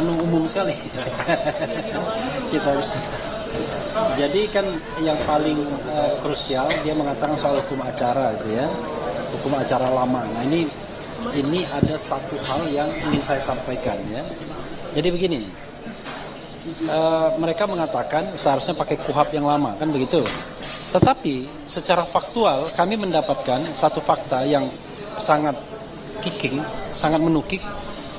umum sekali. Kita jadi kan yang paling krusial dia mengatakan soal hukum acara itu ya, hukum acara lama. Nah ini ada satu hal yang ingin saya sampaikan ya. Jadi begini, mereka mengatakan seharusnya pakai KUHP yang lama kan begitu. Tetapi secara faktual kami mendapatkan satu fakta yang sangat kicking, sangat menukik,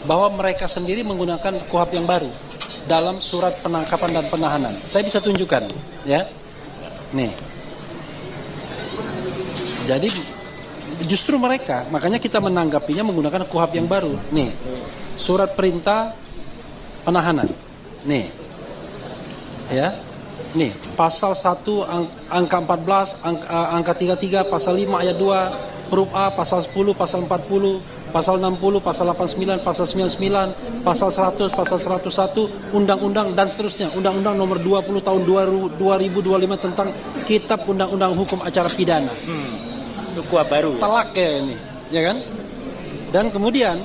bahwa mereka sendiri menggunakan KUHP yang baru dalam surat penangkapan dan penahanan. Saya bisa tunjukkan ya. Nih. Jadi justru mereka, makanya kita menanggapinya menggunakan KUHP yang baru. Nih. Surat perintah penahanan. Nih. Ya. Nih, pasal 1 angka 14, angka 33, pasal 5 ayat 2, huruf A, pasal 10, pasal 40, pasal 60, pasal 89, pasal 99, pasal 100, pasal 101, undang-undang dan seterusnya. Undang-undang nomor 20 tahun 2025 tentang Kitab Undang-Undang Hukum Acara Pidana. Itu kuah baru. Telak ya ini, ya kan? Dan kemudian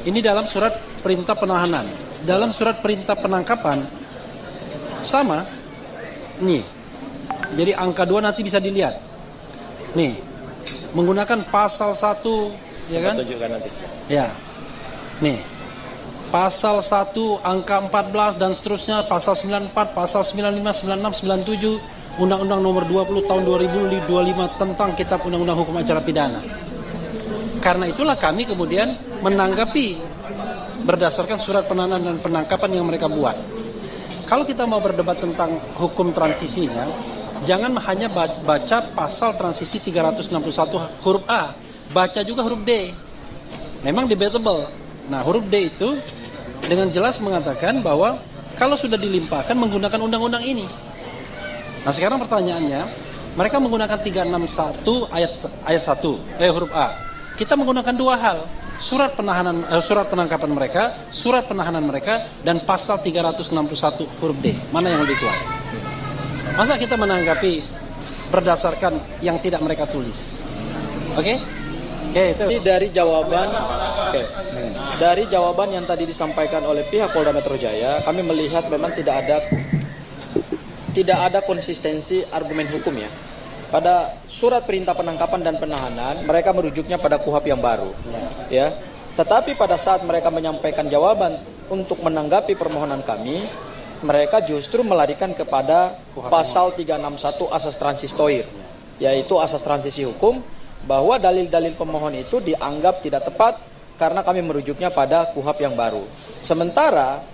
ini dalam surat perintah penahanan. Dalam surat perintah penangkapan sama. Nih. Jadi angka 2 nanti bisa dilihat. Nih. Menggunakan pasal 1 ya kan? Tunjukkan nanti. Ya. Nih. Pasal 1 angka 14 dan seterusnya, pasal 94, pasal 95, 96, 97, Undang-Undang nomor 20 tahun 2025 tentang Kitab Undang-Undang Hukum Acara Pidana. Karena itulah kami kemudian menanggapi berdasarkan surat penahanan dan penangkapan yang mereka buat. Kalau kita mau berdebat tentang hukum transisinya, jangan hanya baca pasal transisi 361 huruf A, baca juga huruf D. Memang debatable. Nah, huruf D itu dengan jelas mengatakan bahwa kalau sudah dilimpahkan menggunakan undang-undang ini. Nah, sekarang pertanyaannya, mereka menggunakan 361 ayat 1, huruf A. Kita menggunakan dua hal. Surat penangkapan mereka, surat penahanan mereka, dan pasal 361 huruf D. Mana yang lebih kuat? Masa kita menanggapi berdasarkan yang tidak mereka tulis? Oke? Itu. Ini dari jawaban, dari jawaban yang tadi disampaikan oleh pihak Polda Metro Jaya, kami melihat memang tidak ada konsistensi argumen hukum ya. Pada surat perintah penangkapan dan penahanan, mereka merujuknya pada KUHP yang baru. Ya. Tetapi pada saat mereka menyampaikan jawaban untuk menanggapi permohonan kami, mereka justru melarikan kepada pasal 361 asas transistoir, yaitu asas transisi hukum, bahwa dalil-dalil pemohon itu dianggap tidak tepat karena kami merujuknya pada KUHP yang baru. Sementara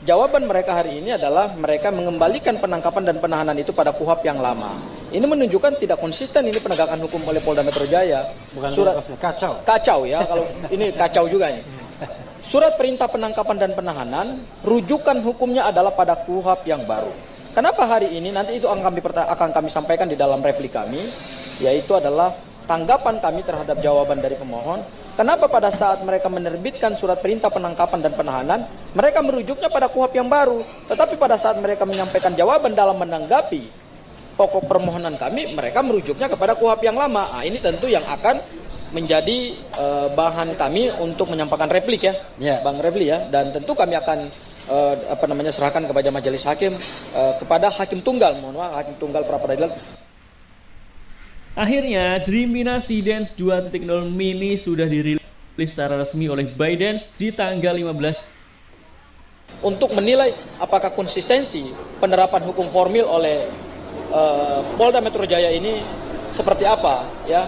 jawaban mereka hari ini adalah mereka mengembalikan penangkapan dan penahanan itu pada KUHP yang lama. Ini menunjukkan tidak konsisten ini penegakan hukum oleh Polda Metro Jaya. Bukan kacau ya, kalau ini kacau juga nih. Surat perintah penangkapan dan penahanan, rujukan hukumnya adalah pada KUHP yang baru. Kenapa hari ini, nanti itu akan kami sampaikan di dalam replik kami, yaitu adalah tanggapan kami terhadap jawaban dari pemohon. Kenapa pada saat mereka menerbitkan surat perintah penangkapan dan penahanan, mereka merujuknya pada KUHP yang baru. Tetapi pada saat mereka menyampaikan jawaban dalam menanggapi pokok permohonan kami, mereka merujuknya kepada KUHP yang lama. Nah, ini tentu yang akan menjadi bahan kami untuk menyampaikan replik ya, Bang Refli ya. Dan tentu kami akan serahkan kepada majelis hakim, kepada hakim tunggal, hakim tunggal pra peradilan. Akhirnya, Dreaminasi Dance 2.0 Mini sudah dirilis secara resmi oleh ByteDance di tanggal 15. Untuk menilai apakah konsistensi penerapan hukum formil oleh Polda Metro Jaya ini seperti apa ya,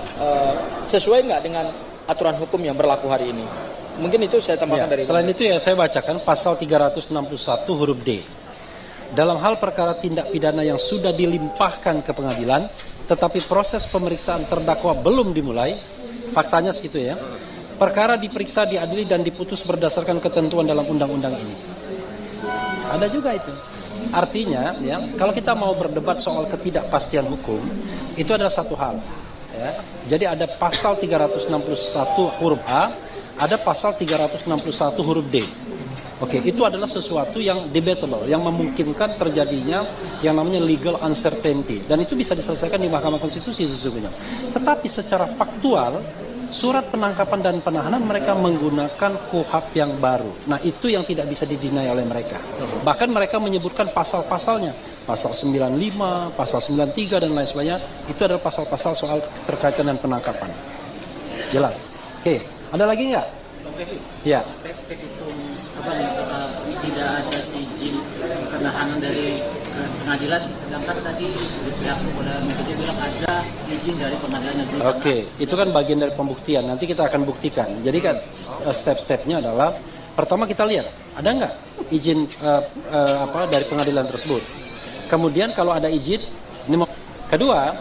sesuai nggak dengan aturan hukum yang berlaku hari ini. Mungkin itu saya tambahkan dari selain itu ya, saya bacakan pasal 361 huruf D. Dalam hal perkara tindak pidana yang sudah dilimpahkan ke pengadilan tetapi proses pemeriksaan terdakwa belum dimulai, faktanya segitu ya, perkara diperiksa, diadili dan diputus berdasarkan ketentuan dalam undang-undang ini. Ada juga itu. Artinya ya, kalau kita mau berdebat soal ketidakpastian hukum, itu adalah satu hal ya. Jadi ada pasal 361 huruf A, ada pasal 361 huruf D. Oke, itu adalah sesuatu yang debatable, yang memungkinkan terjadinya yang namanya legal uncertainty, dan itu bisa diselesaikan di Mahkamah Konstitusi sesungguhnya. Tetapi secara faktual surat penangkapan dan penahanan mereka menggunakan KUHP yang baru. Nah, itu yang tidak bisa didinai oleh mereka. Bahkan mereka menyebutkan pasal-pasalnya. Pasal 95, pasal 93 dan lain sebagainya, itu adalah pasal-pasal soal terkaitan dengan penangkapan. Jelas. Oke, ada lagi nggak? Ya. Petitum tidak ada izin penahanan dari pengadilan, sedangkan tadi pihak Polda Metro Jaya bilang ada izin dari pengadilan negeri. Oke, itu kan bagian dari pembuktian. Nanti kita akan buktikan. Jadi kan step-stepnya adalah pertama kita lihat ada nggak izin dari pengadilan tersebut. Kemudian kalau ada izin, kedua,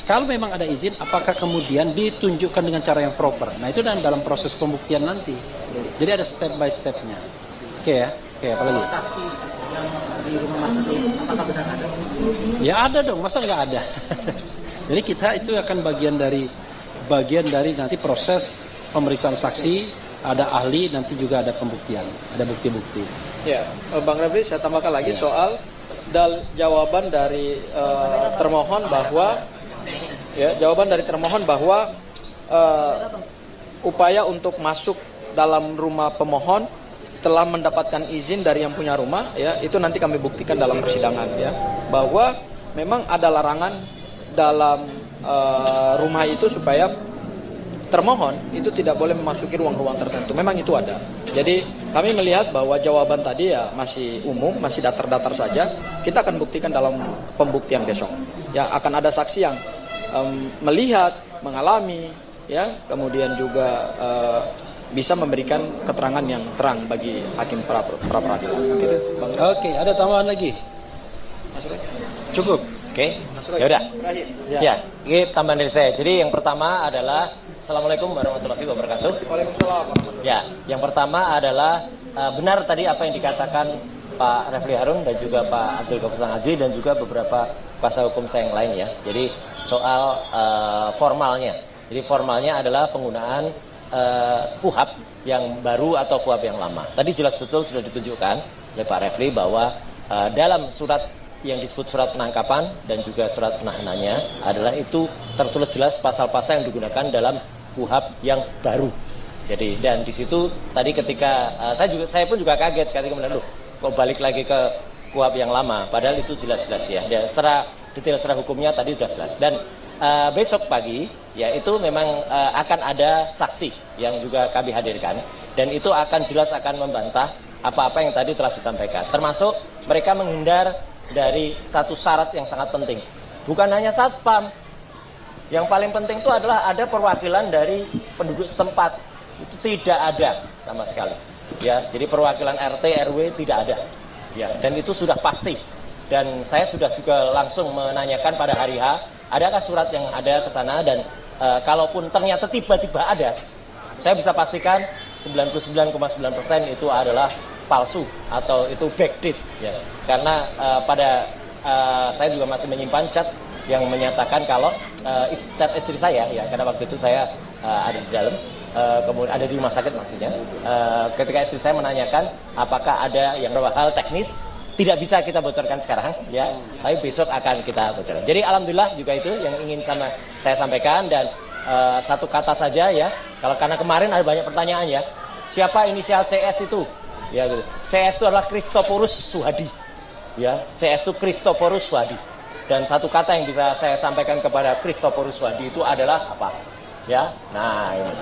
kalau memang ada izin, apakah kemudian ditunjukkan dengan cara yang proper? Nah, itu dalam proses pembuktian nanti. Jadi ada step by stepnya. Oke ya, oke apa lagi? Saksi yang di rumah Mas Ade, apakah benar ada? Ya ada dong, masa nggak ada? Jadi kita itu akan bagian dari nanti proses pemeriksaan saksi, ada ahli, nanti juga ada pembuktian, ada bukti-bukti. Ya, Bang Refli, saya tambahkan lagi soal jawaban dari termohon bahwa upaya untuk masuk dalam rumah pemohon telah mendapatkan izin dari yang punya rumah, ya itu nanti kami buktikan dalam persidangan, ya bahwa memang ada larangan dalam rumah itu supaya termohon itu tidak boleh memasuki ruang-ruang tertentu. Memang itu ada. Jadi kami melihat bahwa jawaban tadi ya masih umum, masih datar-datar saja. Kita akan buktikan dalam pembuktian besok. Ya akan ada saksi yang melihat, mengalami, ya kemudian juga bisa memberikan keterangan yang terang bagi hakim pra peradilan. Gitu, Bang. Oke, ada tambahan lagi? Cukup. Oke, ya udah. Ya, ini tambahan dari saya. Jadi yang pertama adalah Assalamualaikum warahmatullahi wabarakatuh. Waalaikumsalam. Ya, yang pertama adalah benar tadi apa yang dikatakan Pak Refli Harun dan juga Pak Abdul Ghafur Sangaji dan juga beberapa kuasa hukum saya yang lain ya. Jadi soal formalnya. Jadi formalnya adalah penggunaan KUHP yang baru atau KUHP yang lama. Tadi jelas betul sudah ditunjukkan oleh Pak Refli bahwa dalam surat yang disebut surat penangkapan dan juga surat penahanannya adalah itu tertulis jelas pasal-pasal yang digunakan dalam KUHP yang baru. Jadi dan di situ tadi ketika saya pun juga kaget ketika kemudian kok balik lagi ke KUHP yang lama, padahal itu jelas-jelas ya. Dan secara detail secara hukumnya tadi sudah jelas. Dan besok pagi ya itu memang akan ada saksi yang juga kami hadirkan dan itu akan jelas akan membantah apa-apa yang tadi telah disampaikan. Termasuk mereka menghindar dari satu syarat yang sangat penting. Bukan hanya satpam. Yang paling penting itu adalah ada perwakilan dari penduduk setempat. Itu tidak ada sama sekali. Ya, jadi perwakilan RT RW tidak ada. Ya, dan itu sudah pasti. Dan saya sudah juga langsung menanyakan pada hari H, adakah surat yang ada ke sana dan kalaupun ternyata tiba-tiba ada, saya bisa pastikan 99,9% itu adalah palsu atau itu backdate ya. Karena saya juga masih menyimpan chat yang menyatakan kalau chat istri saya ya, karena waktu itu saya ada di dalam kemudian ada di rumah sakit maksudnya. Ketika istri saya menanyakan apakah ada yang hal teknis, tidak bisa kita bocorkan sekarang ya, tapi besok akan kita bocorkan. Jadi alhamdulillah juga itu yang ingin saya sampaikan dan satu kata saja ya. Kalau karena kemarin ada banyak pertanyaan ya. Siapa inisial CS itu? Ya gitu. CS itu adalah Christophorus Suhadi. Ya, CS itu Christophorus Suhadi. Dan satu kata yang bisa saya sampaikan kepada Christophorus Suhadi itu adalah apa? Ya. Nah, ini.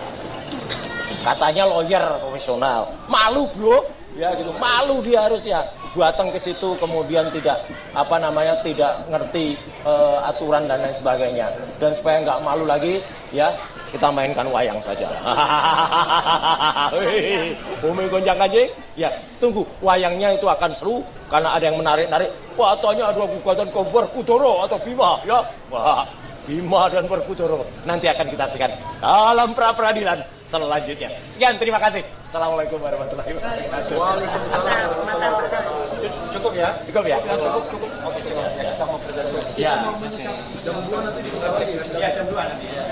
Katanya lawyer profesional. Malu, Bro. Ya gitu. Malu dia harusnya datang ke situ kemudian tidak tidak ngerti aturan dan lain sebagainya. Dan supaya nggak malu lagi, ya kita mainkan wayang saja. Umi gonjang aja. Ya, tunggu. Wayangnya itu akan seru karena ada yang menarik-narik. Wah, katanya ada gugatan ke Werkudara atau Bima, ya. Wah, Bima dan Werkudara. Nanti akan kita saksikan dalam pra-peradilan selanjutnya. Sekian, terima kasih. Assalamualaikum warahmatullahi wabarakatuh. Waalaikumsalam warahmatullahi wabarakatuh. Cukup ya? Cukup ya? Cukup. Oke, cukup. Ya, kita mau kerja dulu. Ya. Jam 2 nanti di Ya, jam 2 nanti ya.